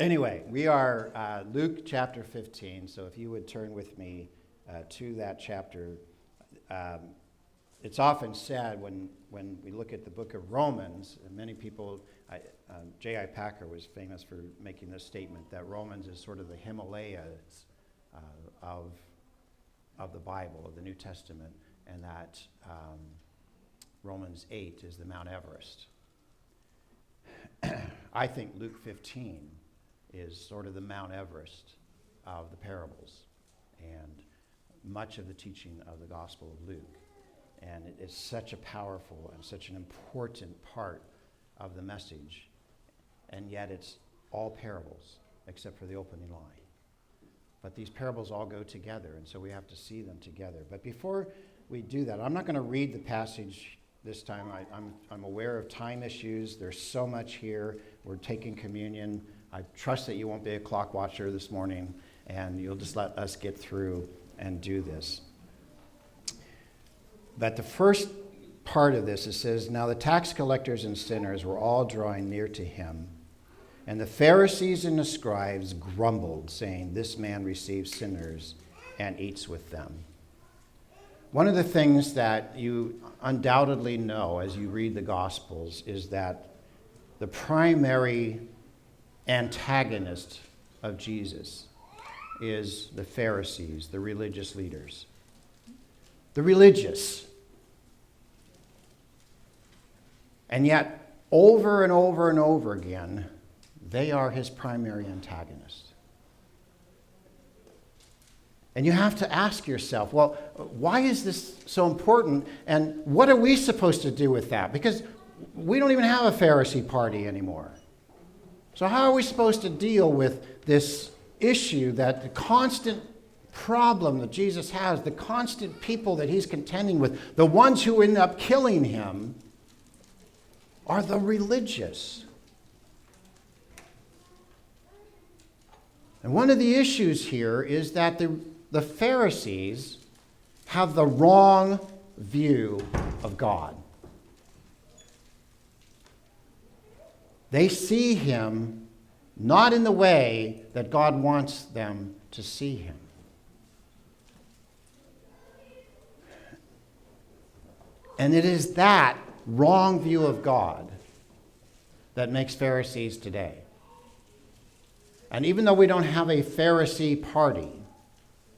Anyway, we are Luke chapter 15, so if you would turn with me to that chapter. It's often said when we look at the book of Romans, and many people, J.I. Packer was famous for making this statement, that Romans is sort of the Himalayas of the Bible, of the New Testament, and that Romans 8 is the Mount Everest. I think Luke 15 is sort of the Mount Everest of the parables and much of the teaching of the Gospel of Luke. And it is such a powerful and such an important part of the message. And yet it's all parables, except for the opening line. But these parables all go together, and so we have to see them together. But before we do that, I'm not going to read the passage this time. I'm aware of time issues. There's so much here. We're taking communion. I trust that you won't be a clock watcher this morning, and you'll just let us get through and do this. But the first part of this, it says, "Now the tax collectors and sinners were all drawing near to him. And the Pharisees and the scribes grumbled, saying, 'This man receives sinners and eats with them.'" One of the things that you undoubtedly know as you read the Gospels is that the primary antagonist of Jesus is the Pharisees, the religious leaders. The religious. And yet, over and over and over again, they are his primary antagonist. And you have to ask yourself, well, why is this so important? And what are we supposed to do with that? Because we don't even have a Pharisee party anymore. So how are we supposed to deal with this issue, that the constant problem that Jesus has, the constant people that he's contending with, the ones who end up killing him are the religious. And one of the issues here is that the Pharisees have the wrong view of God. They see him not in the way that God wants them to see him. And it is that wrong view of God that makes Pharisees today. And even though we don't have a Pharisee party,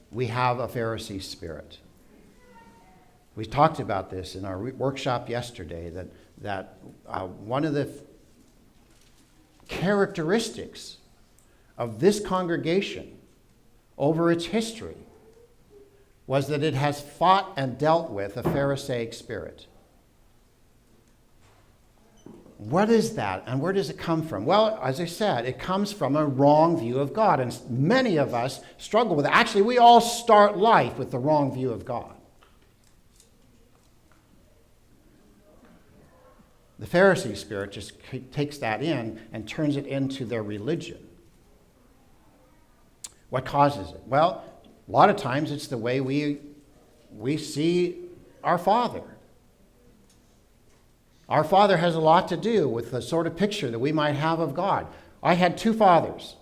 we have a Pharisee spirit. We talked about this in our workshop yesterday, that one of the characteristics of this congregation over its history was that it has fought and dealt with a Pharisaic spirit. What is that, and where does it come from? Well, as I said, it comes from a wrong view of God, and many of us struggle with it. Actually, we all start life with the wrong view of God. The Pharisee spirit just takes that in and turns it into their religion. What causes it? Well, a lot of times it's the way we see our Father. Our Father has a lot to do with the sort of picture that we might have of God. I had two fathers.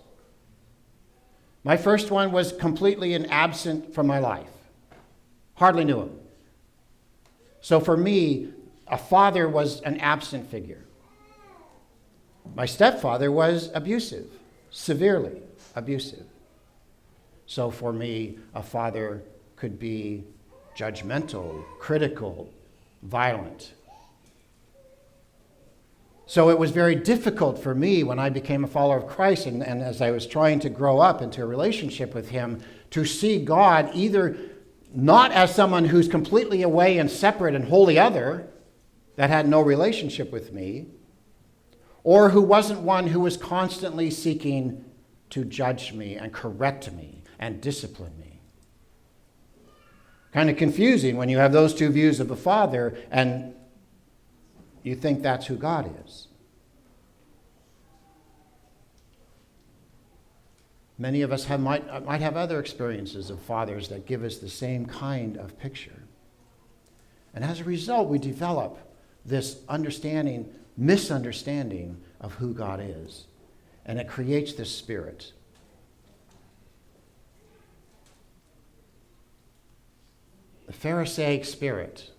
My first one was completely absent from my life. Hardly knew him. So for me, a father was an absent figure. My stepfather was abusive, severely abusive. So for me, a father could be judgmental, critical, violent. So it was very difficult for me when I became a follower of Christ and as I was trying to grow up into a relationship with him, to see God either not as someone who's completely away and separate and wholly other, that had no relationship with me, or who wasn't one who was constantly seeking to judge me and correct me and discipline me. Kind of confusing when you have those two views of the Father and you think that's who God is. Many of us might have other experiences of fathers that give us the same kind of picture. And as a result, we develop this misunderstanding of who God is. And it creates this spirit. The Pharisaic spirit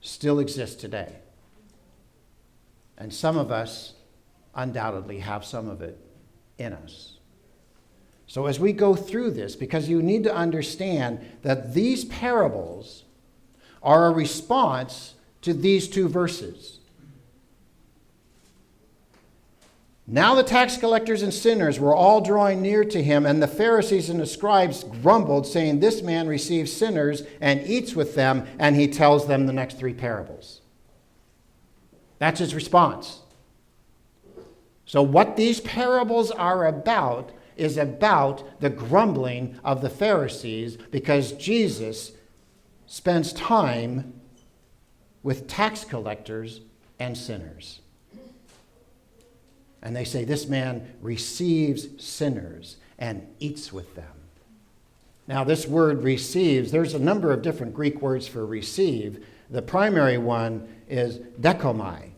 still exists today. And some of us undoubtedly have some of it in us. So as we go through this, because you need to understand that these parables are a response to these two verses. Now the tax collectors and sinners were all drawing near to him, and the Pharisees and the scribes grumbled, saying, "This man receives sinners and eats with them," and he tells them the next three parables. That's his response. So what these parables are about is about the grumbling of the Pharisees, because Jesus spends time with tax collectors and sinners. And they say, this man receives sinners and eats with them. Now, this word receives, there's a number of different Greek words for receive. The primary one is dekomai.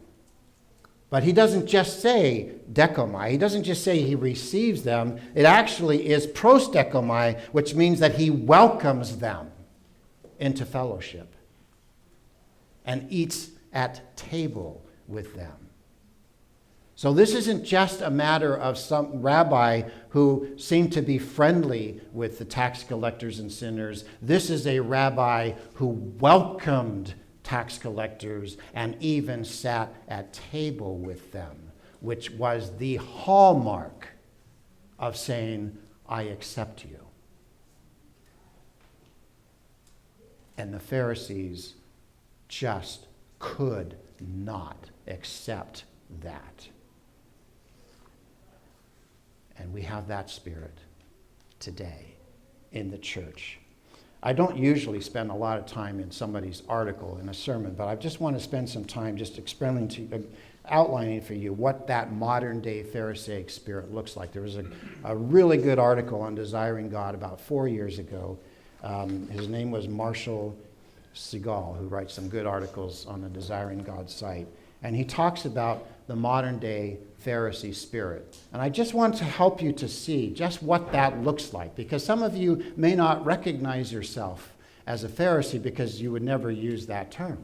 But he doesn't just say dekomai. He doesn't just say he receives them. It actually is prosdekomai, which means that he welcomes them into fellowship and eats at table with them. So this isn't just a matter of some rabbi who seemed to be friendly with the tax collectors and sinners. This is a rabbi who welcomed tax collectors and even sat at table with them, which was the hallmark of saying, "I accept you." And the Pharisees just could not accept that. And we have that spirit today in the church. I don't usually spend a lot of time in somebody's article in a sermon, but I just want to spend some time just outlining for you what that modern day Pharisaic spirit looks like. There was a really good article on Desiring God about 4 years ago. His name was Marshall Segal, who writes some good articles on the Desiring God site. And he talks about the modern day Pharisee spirit. And I just want to help you to see just what that looks like, because some of you may not recognize yourself as a Pharisee because you would never use that term.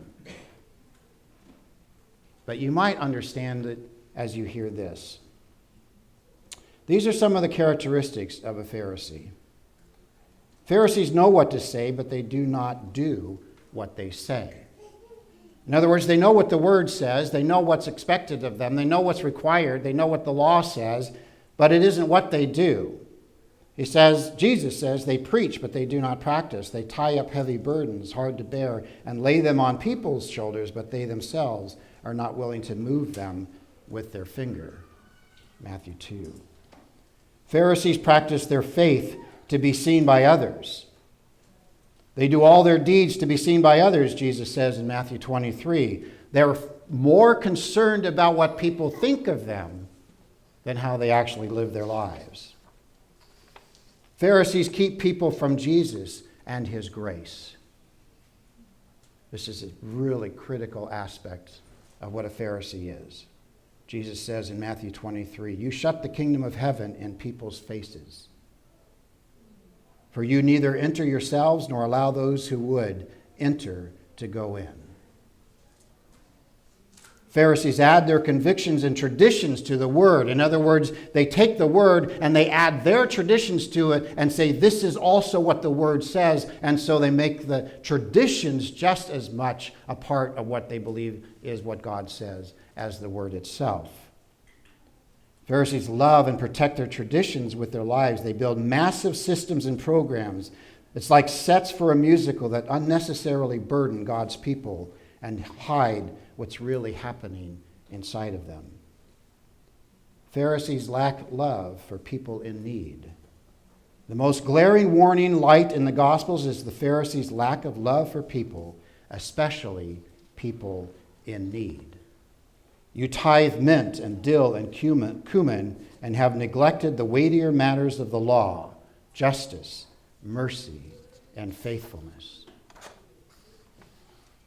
But you might understand it as you hear this. These are some of the characteristics of a Pharisee. Pharisees know what to say, but they do not do what they say. In other words, they know what the word says, they know what's expected of them, they know what's required, they know what the law says, but it isn't what they do. Jesus says, they preach, but they do not practice. They tie up heavy burdens, hard to bear, and lay them on people's shoulders, but they themselves are not willing to move them with their finger. Matthew 2. Pharisees practice their faith to be seen by others. They do all their deeds to be seen by others, Jesus says in Matthew 23. They're more concerned about what people think of them than how they actually live their lives. Pharisees keep people from Jesus and his grace. This is a really critical aspect of what a Pharisee is. Jesus says in Matthew 23, "You shut the kingdom of heaven in people's faces. For you neither enter yourselves nor allow those who would enter to go in." Pharisees add their convictions and traditions to the word. In other words, they take the word and they add their traditions to it and say, this is also what the word says. And so they make the traditions just as much a part of what they believe is what God says as the word itself. Pharisees love and protect their traditions with their lives. They build massive systems and programs. It's like sets for a musical that unnecessarily burden God's people and hide what's really happening inside of them. Pharisees lack love for people in need. The most glaring warning light in the Gospels is the Pharisees' lack of love for people, especially people in need. You tithe mint and dill and cumin and have neglected the weightier matters of the law, justice, mercy, and faithfulness.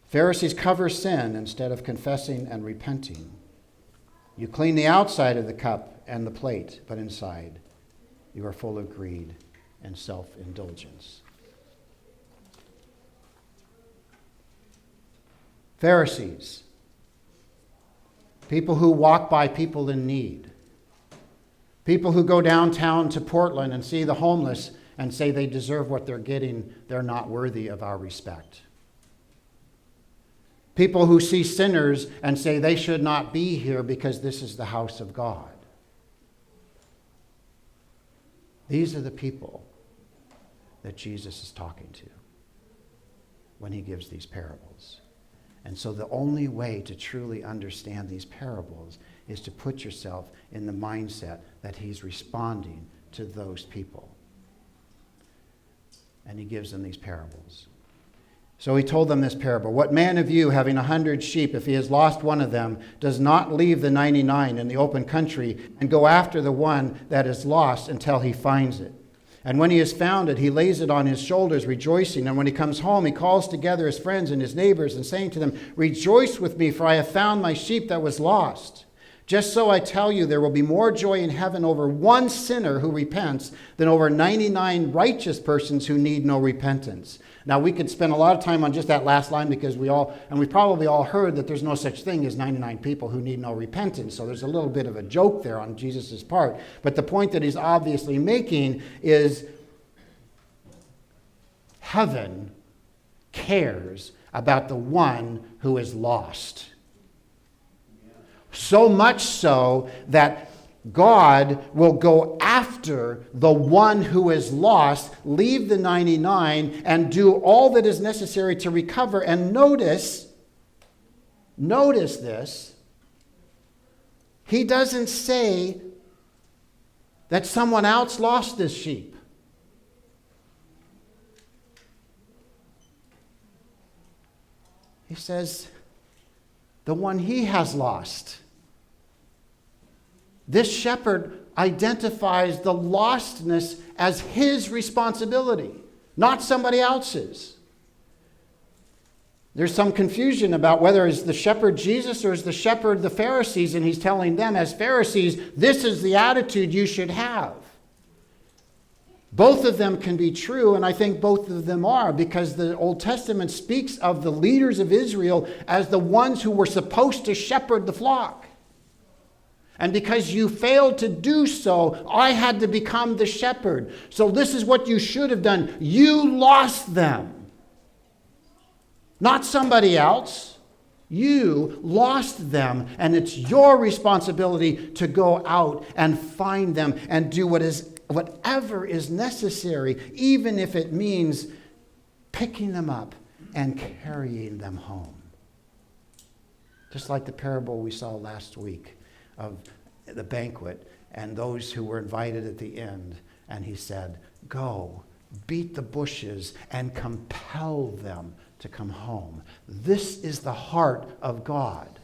Pharisees cover sin instead of confessing and repenting. You clean the outside of the cup and the plate, but inside you are full of greed and self-indulgence. Pharisees, people who walk by people in need, people who go downtown to Portland and see the homeless and say they deserve what they're getting, they're not worthy of our respect. People who see sinners and say they should not be here because this is the house of God. These are the people that Jesus is talking to when he gives these parables. And so the only way to truly understand these parables is to put yourself in the mindset that he's responding to those people. And he gives them these parables. So he told them this parable. What man of you, having 100 sheep, if he has lost one of them, does not leave the 99 in the open country and go after the one that is lost until he finds it? And when he has found it, he lays it on his shoulders, rejoicing. And when he comes home, he calls together his friends and his neighbors and saying to them, rejoice with me, for I have found my sheep that was lost. Just so I tell you, there will be more joy in heaven over one sinner who repents than over 99 righteous persons who need no repentance. Now, we could spend a lot of time on just that last line because we've probably all heard that there's no such thing as 99 people who need no repentance. So there's a little bit of a joke there on Jesus' part. But the point that he's obviously making is heaven cares about the one who is lost. So much so that God will go after the one who is lost, leave the 99, and do all that is necessary to recover. And notice this, he doesn't say that someone else lost this sheep. He says, the one he has lost. This shepherd identifies the lostness as his responsibility, not somebody else's. There's some confusion about whether it's the shepherd Jesus or is the shepherd the Pharisees, and he's telling them as Pharisees, this is the attitude you should have. Both of them can be true, and I think both of them are, because the Old Testament speaks of the leaders of Israel as the ones who were supposed to shepherd the flock. And because you failed to do so, I had to become the shepherd. So this is what you should have done. You lost them. Not somebody else. You lost them. And it's your responsibility to go out and find them and do whatever is necessary, even if it means picking them up and carrying them home. Just like the parable we saw last week of the banquet and those who were invited at the end. And he said, go, beat the bushes and compel them to come home. This is the heart of God.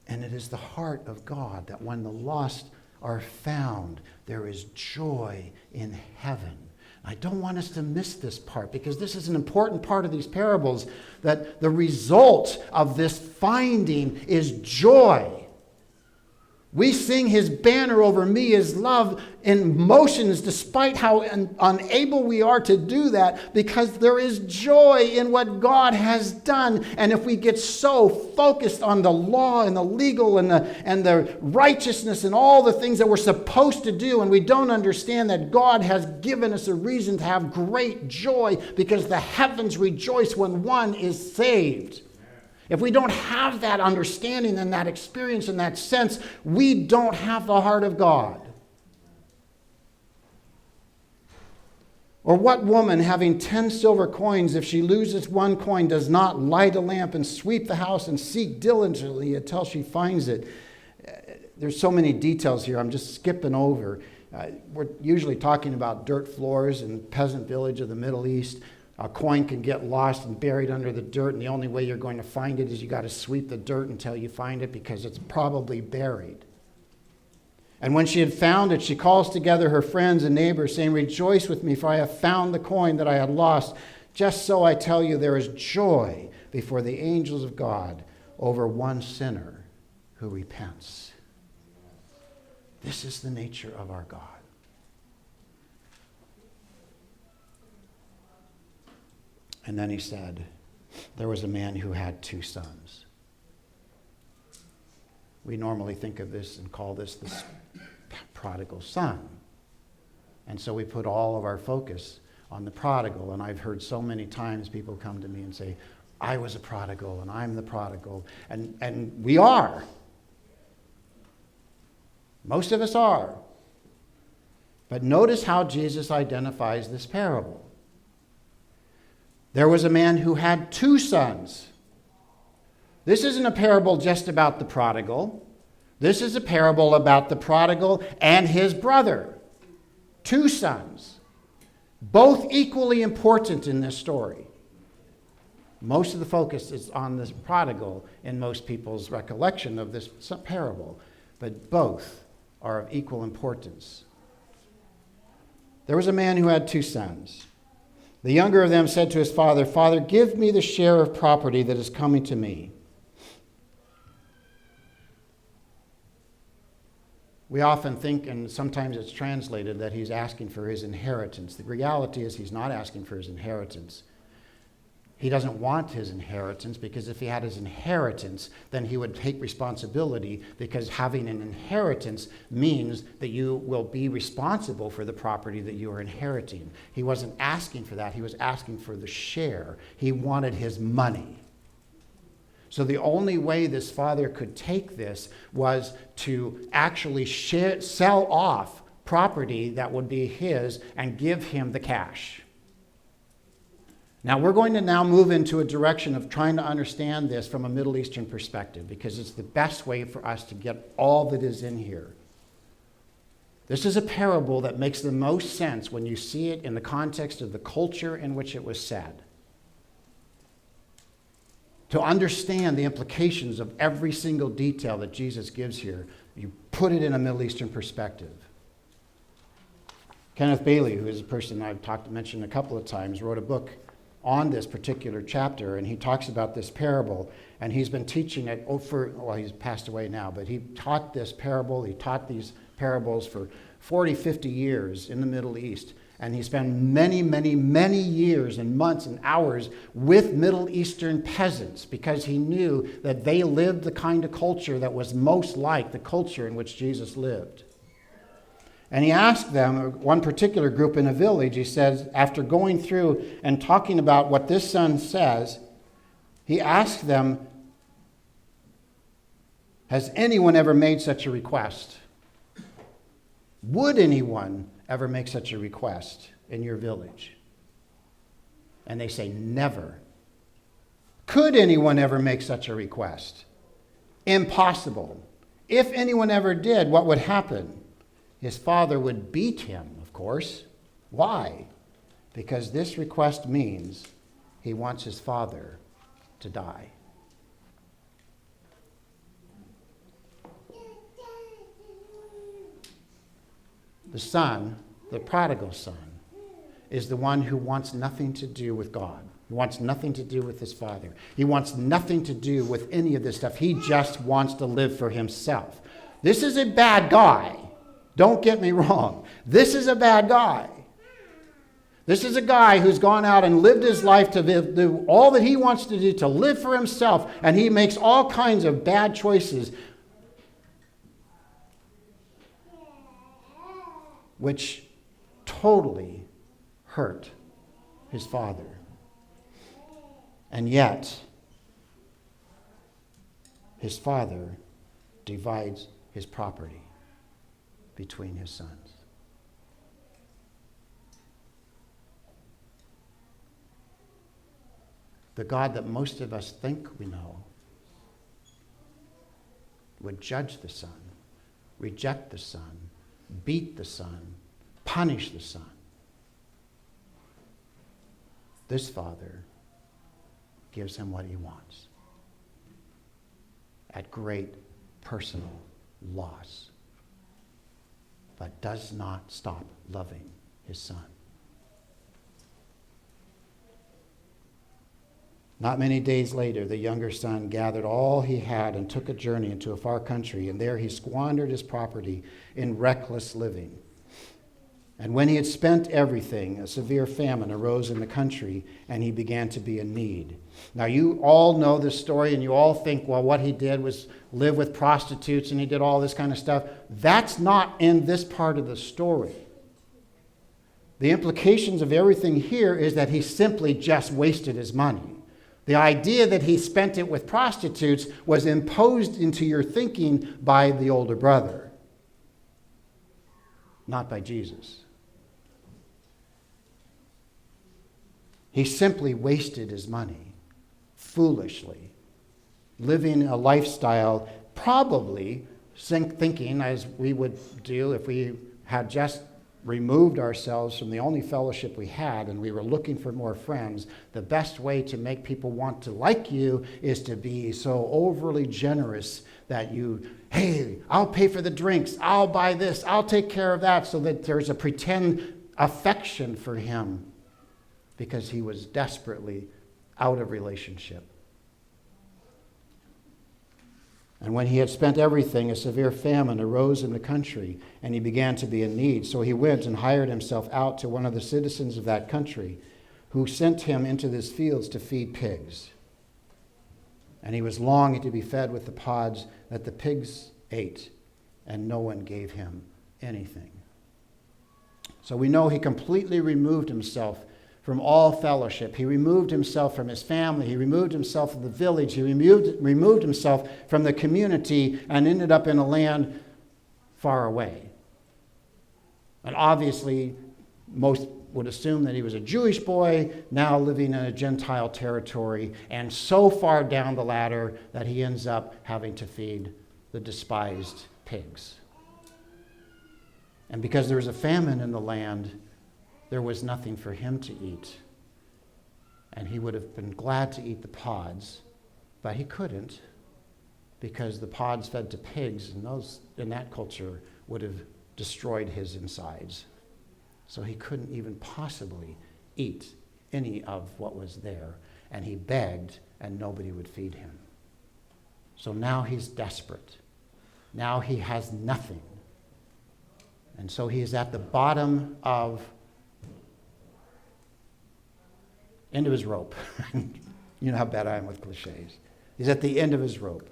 And it is the heart of God that when the lost are found, there is joy in heaven. I don't want us to miss this part, because this is an important part of these parables, that the result of this finding is joy. We sing his banner over me is love in motions, despite how unable we are to do that, because there is joy in what God has done. And if we get so focused on the law and the legal and the righteousness and all the things that we're supposed to do, and we don't understand that God has given us a reason to have great joy, because the heavens rejoice when one is saved. If we don't have that understanding and that experience and that sense, we don't have the heart of God. Or what woman, having 10 silver coins, if she loses one coin, does not light a lamp and sweep the house and seek diligently until she finds it? There's so many details here, I'm just skipping over. We're usually talking about dirt floors in the peasant village of the Middle East. A coin can get lost and buried under the dirt, and the only way you're going to find it is you got to sweep the dirt until you find it, because it's probably buried. And when she had found it, she calls together her friends and neighbors, saying, rejoice with me, for I have found the coin that I had lost. Just so I tell you, there is joy before the angels of God over one sinner who repents. This is the nature of our God. And then he said, there was a man who had 2 sons. We normally think of this and call this the prodigal son. And so we put all of our focus on the prodigal. And I've heard so many times people come to me and say, I was a prodigal and I'm the prodigal. And we are. Most of us are. But notice how Jesus identifies this parable. There was a man who had 2 sons. This isn't a parable just about the prodigal. This is a parable about the prodigal and his brother. 2 sons. Both equally important in this story. Most of the focus is on this prodigal in most people's recollection of this parable. But both are of equal importance. There was a man who had 2 sons. The younger of them said to his father, Father, give me the share of property that is coming to me. We often think, and sometimes it's translated, that he's asking for his inheritance. The reality is he's not asking for his inheritance. He doesn't want his inheritance, because if he had his inheritance, then he would take responsibility, because having an inheritance means that you will be responsible for the property that you are inheriting. He wasn't asking for that. He was asking for the share. He wanted his money. So the only way this father could take this was to actually sell off property that would be his and give him the cash. Now, we're going to now move into a direction of trying to understand this from a Middle Eastern perspective, because it's the best way for us to get all that is in here. This is a parable that makes the most sense when you see it in the context of the culture in which it was said. To understand the implications of every single detail that Jesus gives here, you put it in a Middle Eastern perspective. Kenneth Bailey, who is a person I've mentioned a couple of times, wrote a book on this particular chapter, and he talks about this parable, and he's been teaching it he's passed away now, but he taught this parable, he taught these parables for 40, 50 years in the Middle East, and he spent many, many, many years and months and hours with Middle Eastern peasants, because he knew that they lived the kind of culture that was most like the culture in which Jesus lived. And he asked them, one particular group in a village, he says, after going through and talking about what this son says, he asked them, has anyone ever made such a request? Would anyone ever make such a request in your village? And they say, never. Could anyone ever make such a request? Impossible. If anyone ever did, what would happen? His father would beat him, of course. Why? Because this request means he wants his father to die. The son, the prodigal son, is the one who wants nothing to do with God. He wants nothing to do with his father. He wants nothing to do with any of this stuff. He just wants to live for himself. This is a bad guy. Don't get me wrong. This is a bad guy. This is a guy who's gone out and lived his life to do all that he wants to do, to live for himself, and he makes all kinds of bad choices, which totally hurt his father. And yet, his father divides his property between his sons. The God that most of us think we know would judge the son, reject the son, beat the son, punish the son. This father gives him what he wants at great personal loss, but does not stop loving his son. Not many days later, the younger son gathered all he had and took a journey into a far country, and there he squandered his property in reckless living. And when he had spent everything, a severe famine arose in the country, and he began to be in need. Now, you all know this story, and you all think, well, what he did was live with prostitutes, and he did all this kind of stuff. That's not in this part of the story. The implications of everything here is that he simply just wasted his money. The idea that he spent it with prostitutes was imposed into your thinking by the older brother, not by Jesus. He simply wasted his money foolishly, living a lifestyle, probably thinking, as we would do if we had just removed ourselves from the only fellowship we had and we were looking for more friends. The best way to make people want to like you is to be so overly generous that you, hey, I'll pay for the drinks, I'll buy this, I'll take care of that, so that there's a pretend affection for him because he was desperately out of relationship. And when he had spent everything, a severe famine arose in the country, and he began to be in need. So he went and hired himself out to one of the citizens of that country, who sent him into his fields to feed pigs. And he was longing to be fed with the pods that the pigs ate, and no one gave him anything. So we know he completely removed himself from all fellowship. He removed himself from his family. He removed himself from the village. He removed himself from the community and ended up in a land far away. And obviously, most would assume that he was a Jewish boy now living in a Gentile territory, and so far down the ladder that he ends up having to feed the despised pigs. And because there was a famine in the land, there was nothing for him to eat. And he would have been glad to eat the pods, but he couldn't, because the pods fed to pigs in that culture would have destroyed his insides. So he couldn't even possibly eat any of what was there. And he begged, and nobody would feed him. So now he's desperate. Now he has nothing. And so he is at the bottom of end of his rope. You know how bad I am with cliches. He's at the end of his rope.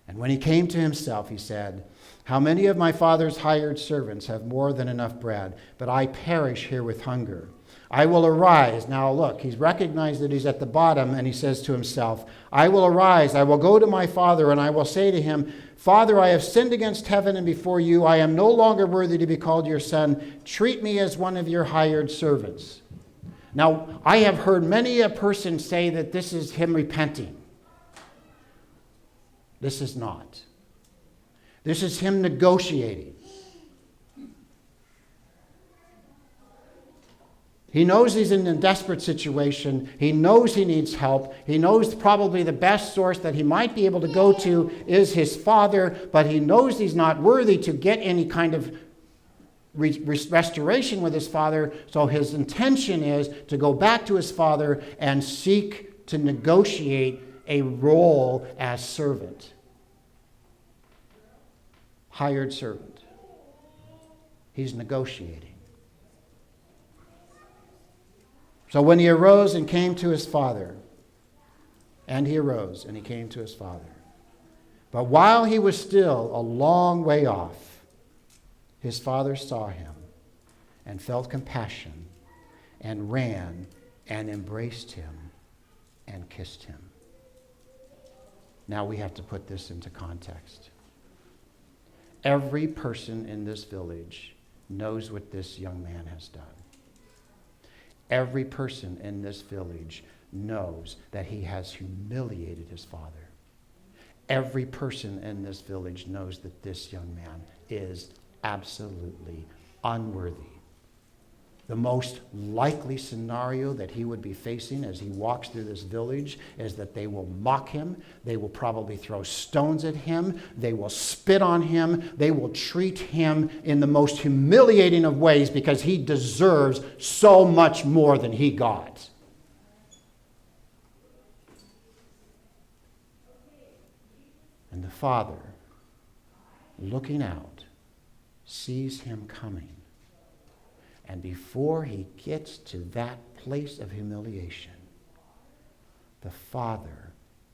And when he came to himself, he said, "How many of my father's hired servants have more than enough bread, but I perish here with hunger? I will arise." Now look, he's recognized that he's at the bottom, and he says to himself, "I will arise, I will go to my father, and I will say to him, 'Father, I have sinned against heaven and before you. I am no longer worthy to be called your son. Treat me as one of your hired servants.'" Now, I have heard many a person say that this is him repenting. This is not. This is him negotiating. He knows he's in a desperate situation. He knows he needs help. He knows probably the best source that he might be able to go to is his father, but he knows he's not worthy to get any kind of restoration with his father, so his intention is to go back to his father and seek to negotiate a role as servant. Hired servant. He's negotiating. So when he arose and came to his father, and he arose and he came to his father, but while he was still a long way off, his father saw him and felt compassion and ran and embraced him and kissed him. Now we have to put this into context. Every person in this village knows what this young man has done. Every person in this village knows that he has humiliated his father. Every person in this village knows that this young man is absolutely unworthy. The most likely scenario that he would be facing as he walks through this village is that they will mock him. They will probably throw stones at him. They will spit on him. They will treat him in the most humiliating of ways because he deserves so much more than he got. And the father, looking out, sees him coming. And before he gets to that place of humiliation, the father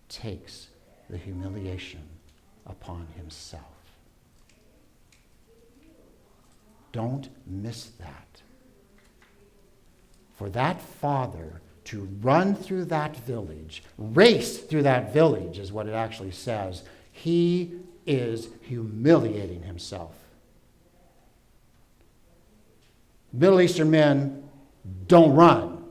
takes the humiliation upon himself. Don't miss that. For that father to run through that village, race through that village is what it actually says, he is humiliating himself. Middle Eastern men don't run.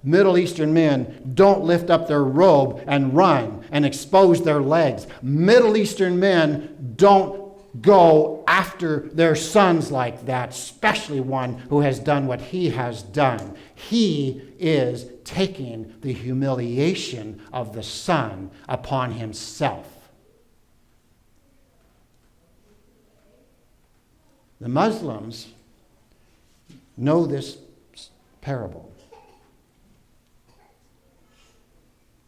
Middle Eastern men don't lift up their robe and run and expose their legs. Middle Eastern men don't go after their sons like that, especially one who has done what he has done. He is taking the humiliation of the son upon himself. The Muslims know this parable.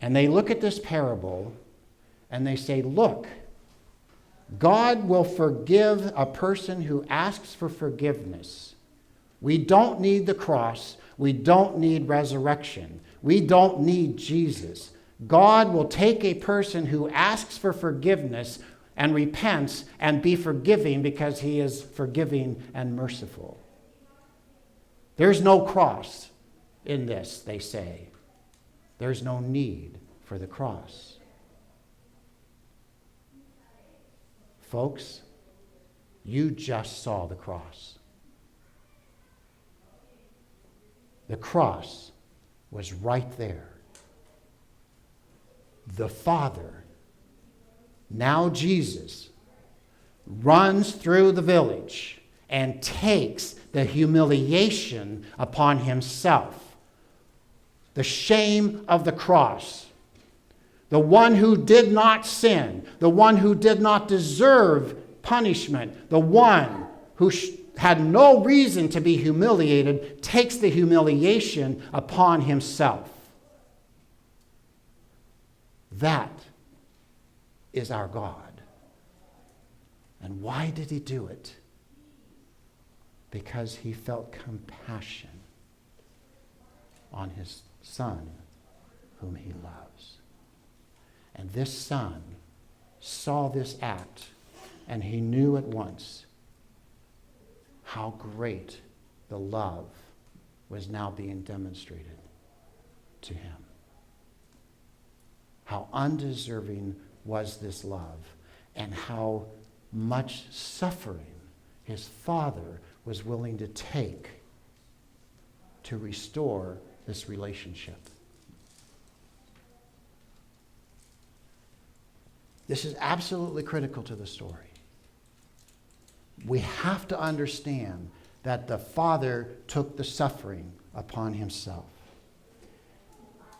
And they look at this parable and they say, look, God will forgive a person who asks for forgiveness. We don't need the cross. We don't need resurrection. We don't need Jesus. God will take a person who asks for forgiveness and repents and be forgiving because he is forgiving and merciful. There's no cross in this, they say. There's no need for the cross. Folks, you just saw the cross. The cross was right there. The Father, now Jesus, runs through the village and takes the humiliation upon himself. The shame of the cross. The one who did not sin, the one who did not deserve punishment, the one who had no reason to be humiliated, takes the humiliation upon himself. That is our God. And why did he do it? Because he felt compassion on his son whom he loves. And this son saw this act, and he knew at once how great the love was now being demonstrated to him. How undeserving was this love, and how much suffering his father was willing to take to restore this relationship. This is absolutely critical to the story. We have to understand that the Father took the suffering upon himself.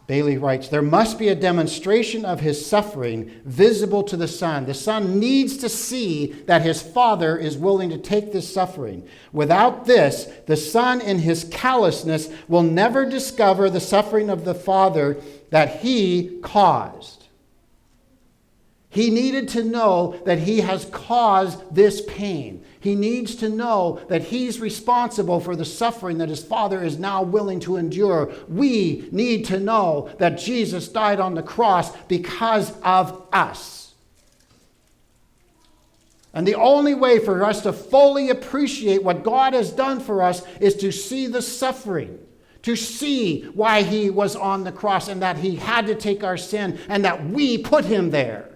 Bailey writes, there must be a demonstration of his suffering visible to the Son. The Son needs to see that his Father is willing to take this suffering. Without this, the Son in his callousness will never discover the suffering of the Father that he caused. He needed to know that he has caused this pain. He needs to know that he's responsible for the suffering that his Father is now willing to endure. We need to know that Jesus died on the cross because of us. And the only way for us to fully appreciate what God has done for us is to see the suffering, to see why he was on the cross and that he had to take our sin and that we put him there.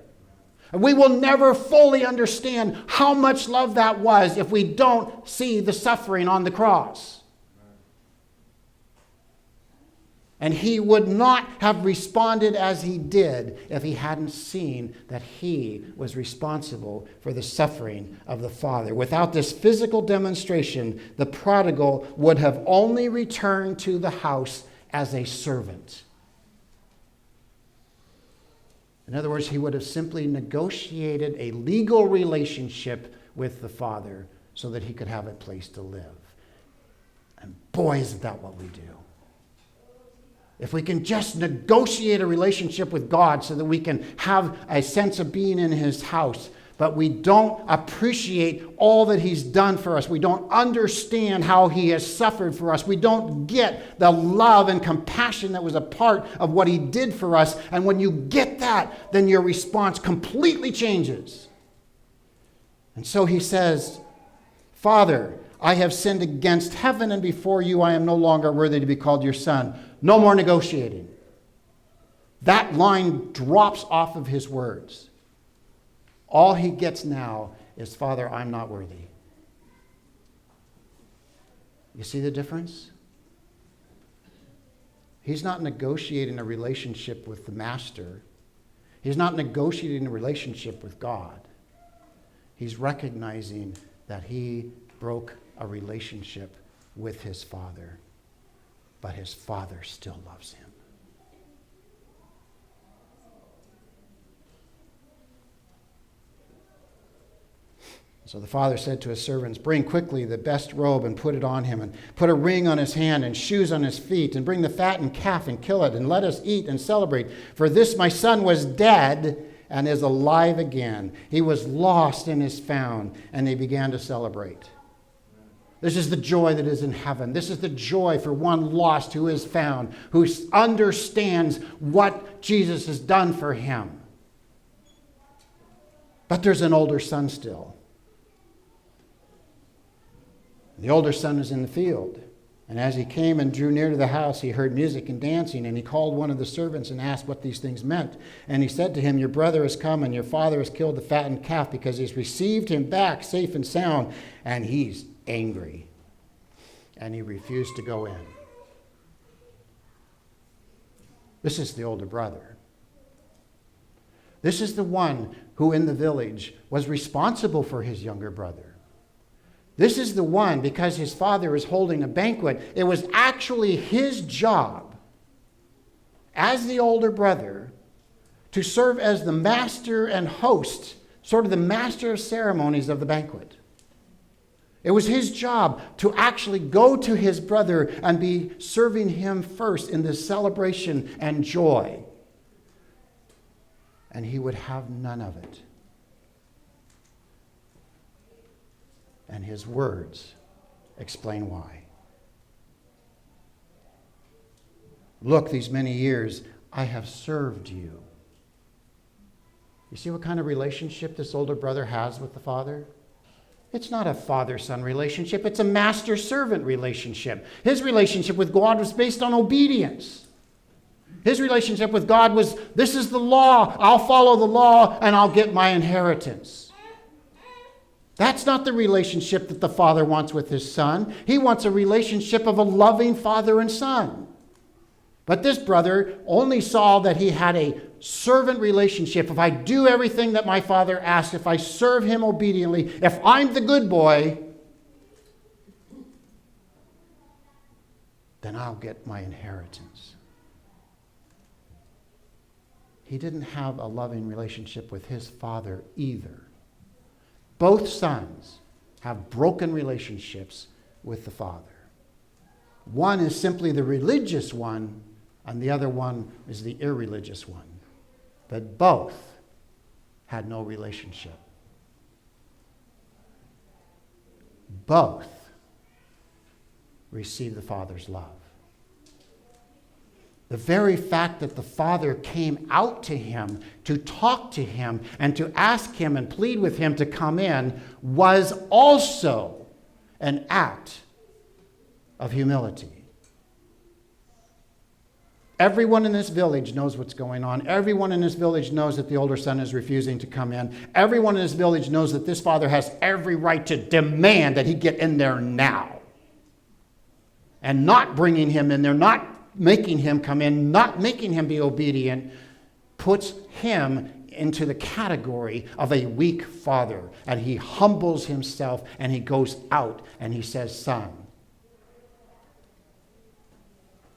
And we will never fully understand how much love that was if we don't see the suffering on the cross. And he would not have responded as he did if he hadn't seen that he was responsible for the suffering of the Father. Without this physical demonstration, the prodigal would have only returned to the house as a servant. In other words, he would have simply negotiated a legal relationship with the Father so that he could have a place to live. And boy, isn't that what we do. If we can just negotiate a relationship with God so that we can have a sense of being in his house, but we don't appreciate all that he's done for us. We don't understand how he has suffered for us. We don't get the love and compassion that was a part of what he did for us. And when you get that, then your response completely changes. And so he says, Father, I have sinned against heaven and before you. I am no longer worthy to be called your son. No more negotiating. That line drops off of his words. All he gets now is, Father, I'm not worthy. You see the difference? He's not negotiating a relationship with the master. He's not negotiating a relationship with God. He's recognizing that he broke a relationship with his Father, but his Father still loves him. So the father said to his servants, bring quickly the best robe and put it on him, and put a ring on his hand and shoes on his feet, and bring the fattened calf and kill it, and let us eat and celebrate. For this my son was dead and is alive again. He was lost and is found. And they began to celebrate. This is the joy that is in heaven. This is the joy for one lost who is found, who understands what Jesus has done for him. But there's an older son still. The older son was in the field. And as he came and drew near to the house, he heard music and dancing. And he called one of the servants and asked what these things meant. And he said to him, your brother has come, and your father has killed the fattened calf, because he's received him back safe and sound. And he's angry. And he refused to go in. This is the older brother. This is the one who in the village was responsible for his younger brother. This is the one, because his father is holding a banquet, it was actually his job as the older brother to serve as the master and host, sort of the master of ceremonies of the banquet. It was his job to actually go to his brother and be serving him first in this celebration and joy. And he would have none of it. And his words explain why. Look, these many years I have served you. You see what kind of relationship this older brother has with the father? It's not a father-son relationship. It's a master-servant relationship. His relationship with God was based on obedience. His relationship with God was, this is the law. I'll follow the law and I'll get my inheritance. That's not the relationship that the father wants with his son. He wants a relationship of a loving father and son. But this brother only saw that he had a servant relationship. If I do everything that my father asks, if I serve him obediently, if I'm the good boy, then I'll get my inheritance. He didn't have a loving relationship with his father either. Both sons have broken relationships with the father. One is simply the religious one, and the other one is the irreligious one. But both had no relationship. Both received the Father's love. The very fact that the Father came out to him to talk to him and to ask him and plead with him to come in was also an act of humility. Everyone in this village knows what's going on. Everyone in this village knows that the older son is refusing to come in. Everyone in this village knows that this father has every right to demand that he get in there now. And not bringing him in there, not making him come in, not making him be obedient, puts him into the category of a weak father. And he humbles himself and he goes out and he says, son,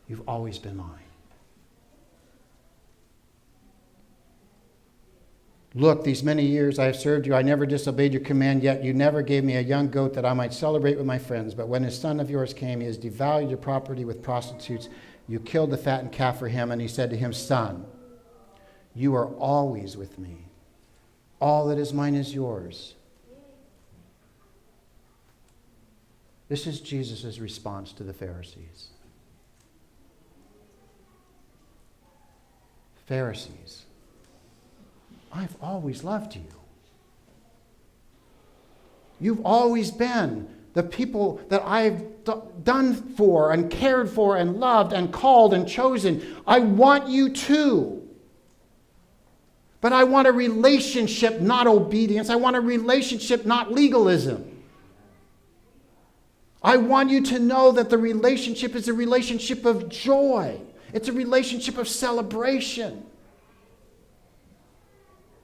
you've always been mine. Look, these many years I have served you. I never disobeyed your command, yet you never gave me a young goat that I might celebrate with my friends. But when his son of yours came, he has devalued your property with prostitutes. You killed the fattened calf for him, and he said to him, Son, you are always with me. All that is mine is yours. This is Jesus' response to the Pharisees. Pharisees, I've always loved you. You've always been the people that I've done for and cared for and loved and called and chosen. I want you too. But I want a relationship, not obedience. I want a relationship, not legalism. I want you to know that the relationship is a relationship of joy. It's a relationship of celebration.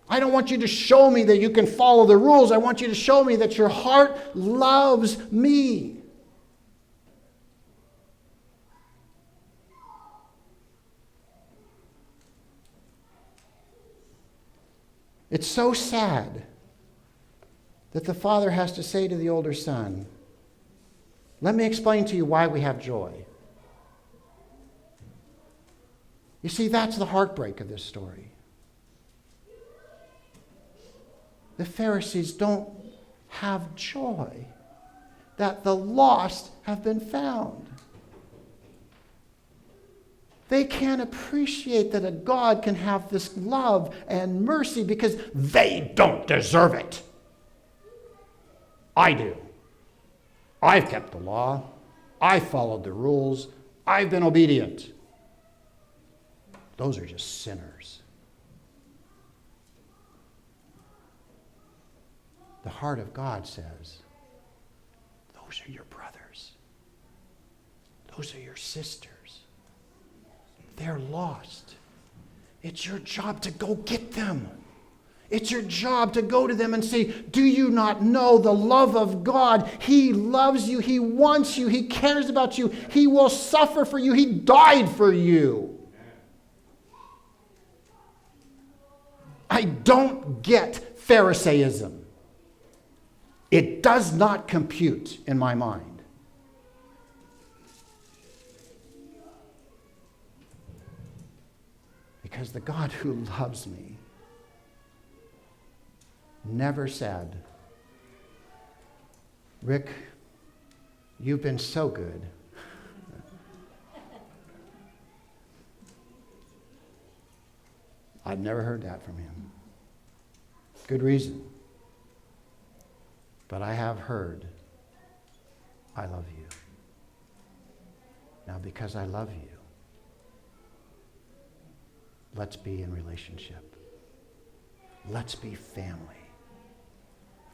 I don't want you to show me that you can follow the rules. I want you to show me that your heart loves me. It's so sad that the father has to say to the older son, let me explain to you why we have joy. You see, that's the heartbreak of this story. The Pharisees don't have joy that the lost have been found. They can't appreciate that a God can have this love and mercy because they don't deserve it. I do. I've kept the law. I've followed the rules. I've been obedient. Those are just sinners. The heart of God says, those are your brothers. Those are your sisters. They're lost. It's your job to go get them. It's your job to go to them and say, do you not know the love of God? He loves you. He wants you. He cares about you. He will suffer for you. He died for you. I don't get Pharisaism. It does not compute in my mind. Because the God who loves me never said, Rick, you've been so good. I've never heard that from him. Good reason. But I have heard, I love you. Now, because I love you, let's be in relationship. Let's be family.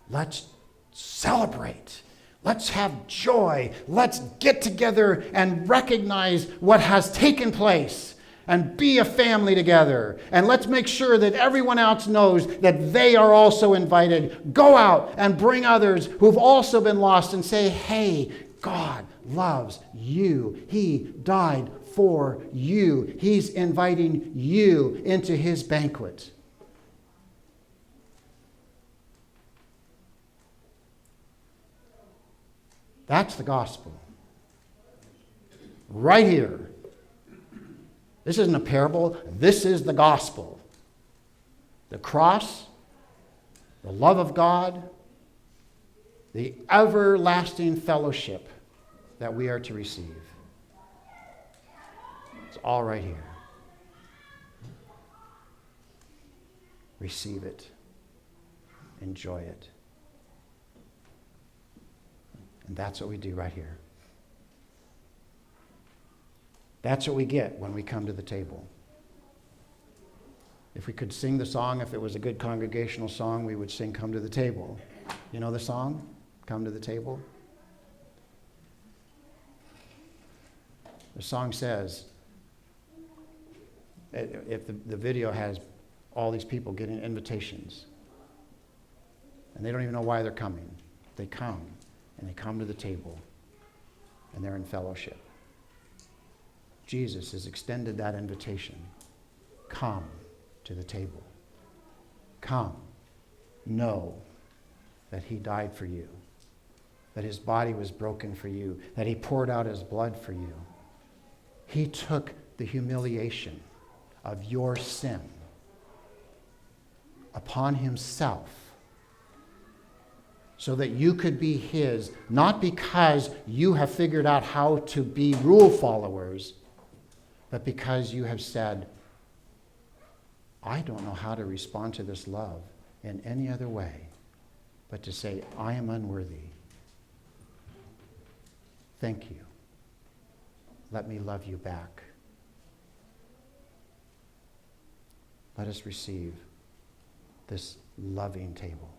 Let's celebrate. Let's have joy. Let's get together and recognize what has taken place and be a family together. And let's make sure that everyone else knows that they are also invited. Go out and bring others who've also been lost and say, hey, God loves you. He died for you. He's inviting you into his banquet. That's the gospel. Right here. This isn't a parable. This is the gospel. The cross, the love of God, the everlasting fellowship that we are to receive. It's all right here. Receive it. Enjoy it. And that's what we do right here. That's what we get when we come to the table. If we could sing the song, if it was a good congregational song, we would sing Come to the Table. You know the song? Come to the Table? The song says, if the video has all these people getting invitations, and they don't even know why they're coming. They come, and they come to the table, and they're in fellowship. Jesus has extended that invitation. Come to the table. Come. Know that he died for you, that his body was broken for you, that he poured out his blood for you. He took the humiliation of your sin upon himself so that you could be his, not because you have figured out how to be rule followers, but because you have said, I don't know how to respond to this love in any other way but to say, I am unworthy. Thank you. Let me love you back. Let us receive this loving table.